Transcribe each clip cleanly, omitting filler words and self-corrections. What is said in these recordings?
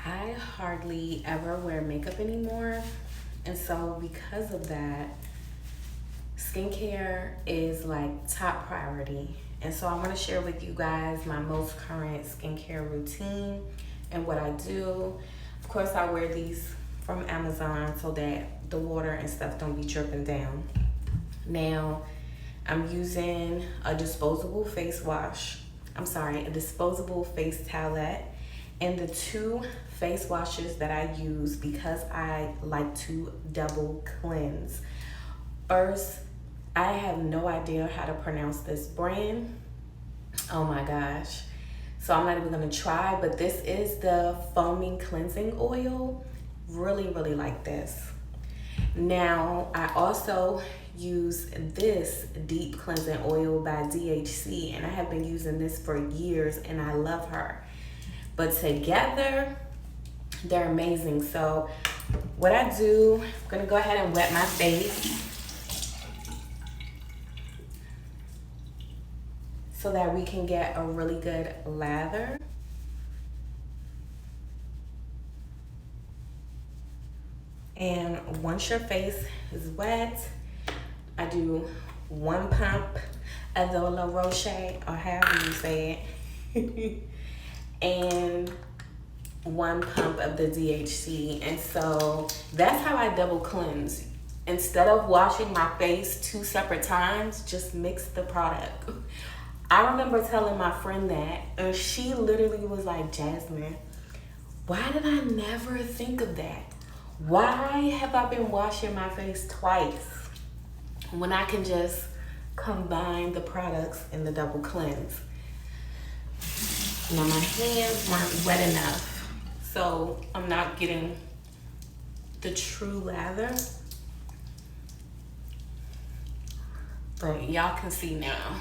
I hardly ever wear makeup anymore. And so because of that, skincare is like top priority. And so I want to share with you guys my most current skincare routine and what I do. Of course, I wear these from Amazon so that the water and stuff don't be dripping down. Now, I'm using a disposable face wash. A disposable face towelette. And the two face washes that I use because I like to double cleanse. First, I have no idea how to pronounce this brand. Oh my gosh. So I'm not even gonna try, but this is the foaming cleansing oil. Really, really like this. Now, I also use this deep cleansing oil by DHC, and I have been using this for years and I love her. But together, they're amazing. So what I do, I'm gonna go ahead and wet my face so that we can get a really good lather. And once your face is wet, I do one pump of the Roche, or however you say it, and one pump of the DHC. And so that's how I double cleanse. Instead of washing my face 2 separate times, just mix the product. I remember telling my friend that, and she literally was like, Jasmine, why did I never think of that? Why have I been washing my face twice when I can just combine the products in the double cleanse? Now my hands weren't wet enough, so I'm not getting the true lather. But y'all can see now,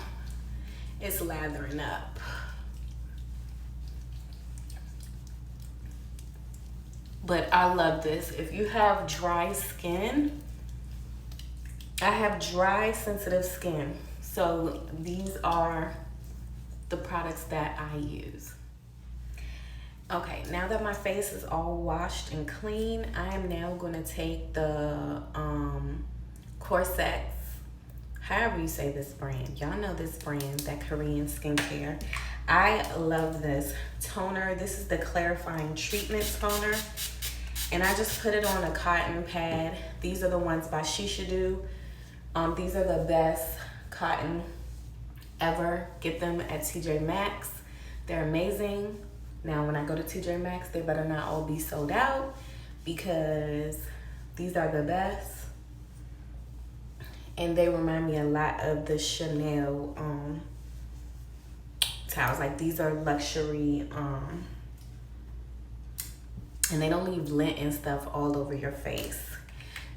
it's lathering up. But I love this. If you have dry skin, I have dry, sensitive skin. So these are the products that I use. Okay, now that my face is all washed and clean, I am now gonna take the Cosrx, however you say this brand. Y'all know this brand, that Korean skincare. I love this toner. This is the clarifying treatment toner. And I just put it on a cotton pad. These are the ones by Shishadu. These are the best cotton ever. Get them at TJ Maxx. They're amazing. Now, when I go to TJ Maxx, they better not all be sold out because these are the best. And they remind me a lot of the Snail towels. Like, these are luxury, and they don't leave lint and stuff all over your face.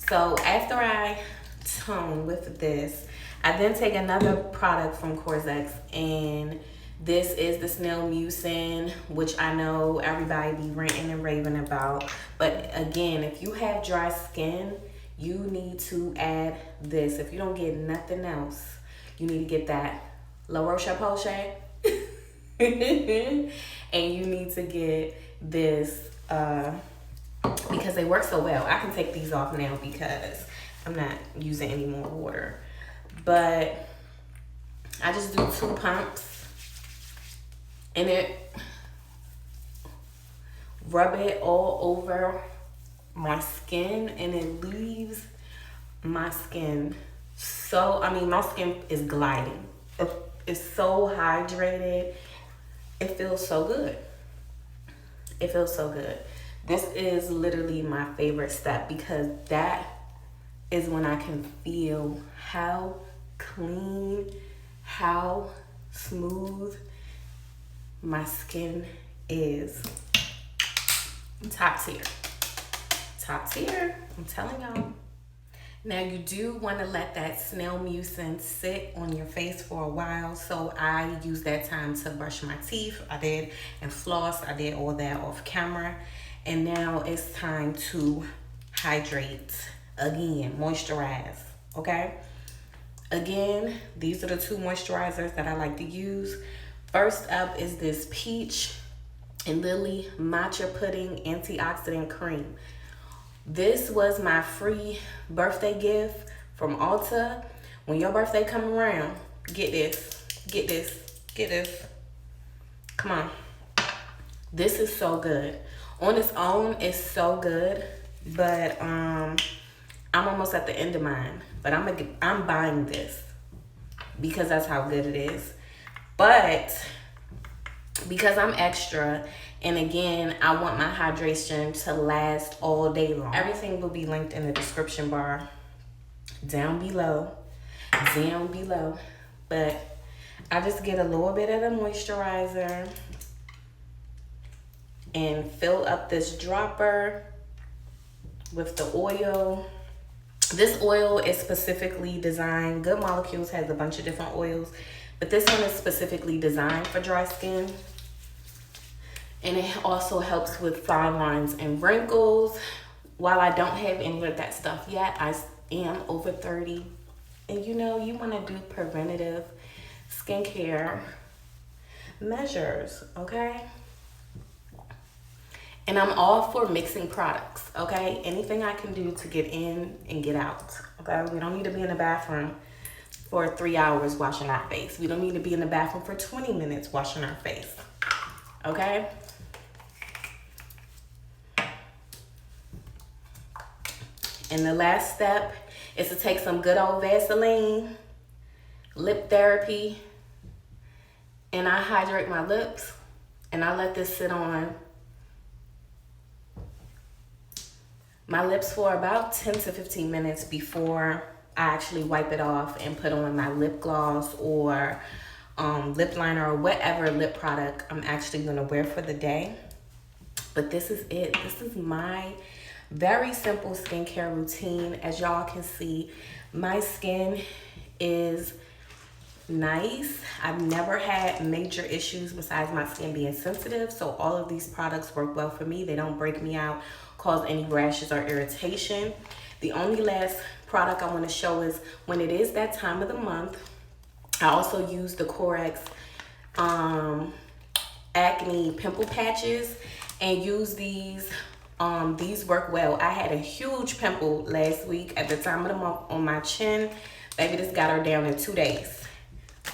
So after I tone with this, I then take another product from Cosrx, and this is the Snail Mucin, which I know everybody be ranting and raving about. But again, if you have dry skin, you need to add this. If you don't get nothing else, you need to get that La Roche-Posay. And you need to get this because they work so well. I can take these off now because I'm not using any more water. But I just do 2 pumps and rub it all over my skin, and it leaves my skin so, my skin is gliding. It's so hydrated. It feels so good. It feels so good. This is literally my favorite step because that is when I can feel how clean, how smooth my skin is. Top tier. Top tier, I'm telling y'all. Now you do want to let that Snail Mucin sit on your face for a while. So I use that time to brush my teeth. I did, and floss. I did all that off camera. And now it's time to hydrate again, moisturize, okay? Again, these are the 2 moisturizers that I like to use. First up is this peach, and Lily Matcha Pudding Antioxidant Cream. This was my free birthday gift from Ulta. When your birthday come around, get this, get this, get this. Come on. This is so good. On its own, it's so good, but I'm almost at the end of mine. But I'm buying this because that's how good it is. But because I'm extra, and again, I want my hydration to last all day long. Everything will be linked in the description bar down below. But I just get a little bit of the moisturizer and fill up this dropper with the oil. This oil is specifically designed, Good Molecules has a bunch of different oils, but this one is specifically designed for dry skin. And it also helps with fine lines and wrinkles. While I don't have any of that stuff yet, I am over 30. And you know, you want to do preventative skincare measures, okay? And I'm all for mixing products, okay? Anything I can do to get in and get out, okay? We don't need to be in the bathroom for 3 hours washing our face. We don't need to be in the bathroom for 20 minutes washing our face, okay? And the last step is to take some good old Vaseline, lip therapy, and I hydrate my lips, and I let this sit on my lips for about 10 to 15 minutes before I actually wipe it off and put on my lip gloss or lip liner or whatever lip product I'm actually gonna wear for the day. But this is it. This is my very simple skincare routine. As y'all can see, my skin is nice. I've never had major issues besides my skin being sensitive, so all of these products work well for me. They don't break me out, cause any rashes or irritation. The only last product I want to show is when it is that time of the month, I also use the Cosrx acne pimple patches and use these. These work well. I had a huge pimple last week at the time of the month on my chin. Baby, this got her down in 2 days.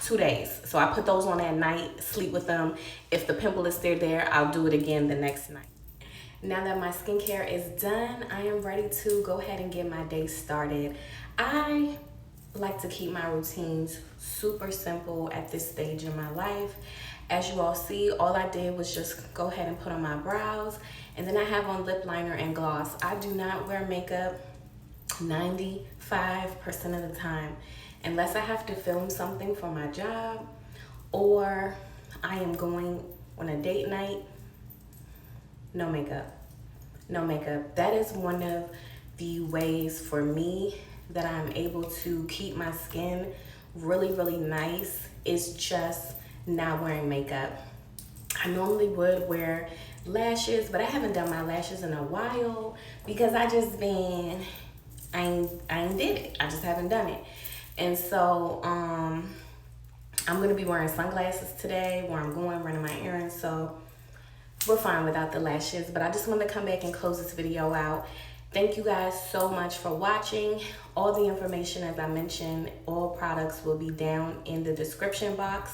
2 days. So I put those on at night, sleep with them. If the pimple is still there, I'll do it again the next night. Now that my skincare is done, I am ready to go ahead and get my day started. I like to keep my routines super simple at this stage in my life. As you all see, all I did was just go ahead and put on my brows, and then I have on lip liner and gloss. I do not wear makeup 95% of the time, unless I have to film something for my job or I am going on a date night. No makeup. No makeup. That is one of the ways for me that I'm able to keep my skin really, really nice, is just not wearing makeup. I normally would wear lashes, but I haven't done my lashes in a while because I ain't did it. I just haven't done it. And so I'm gonna be wearing sunglasses today where I'm going, running my errands, so we're fine without the lashes. But I just want to come back and close this video out. Thank you guys so much for watching. All the information, as I mentioned, all products will be down in the description box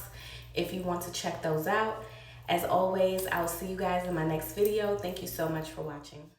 if you want to check those out. As always, I'll see you guys in my next video. Thank you so much for watching.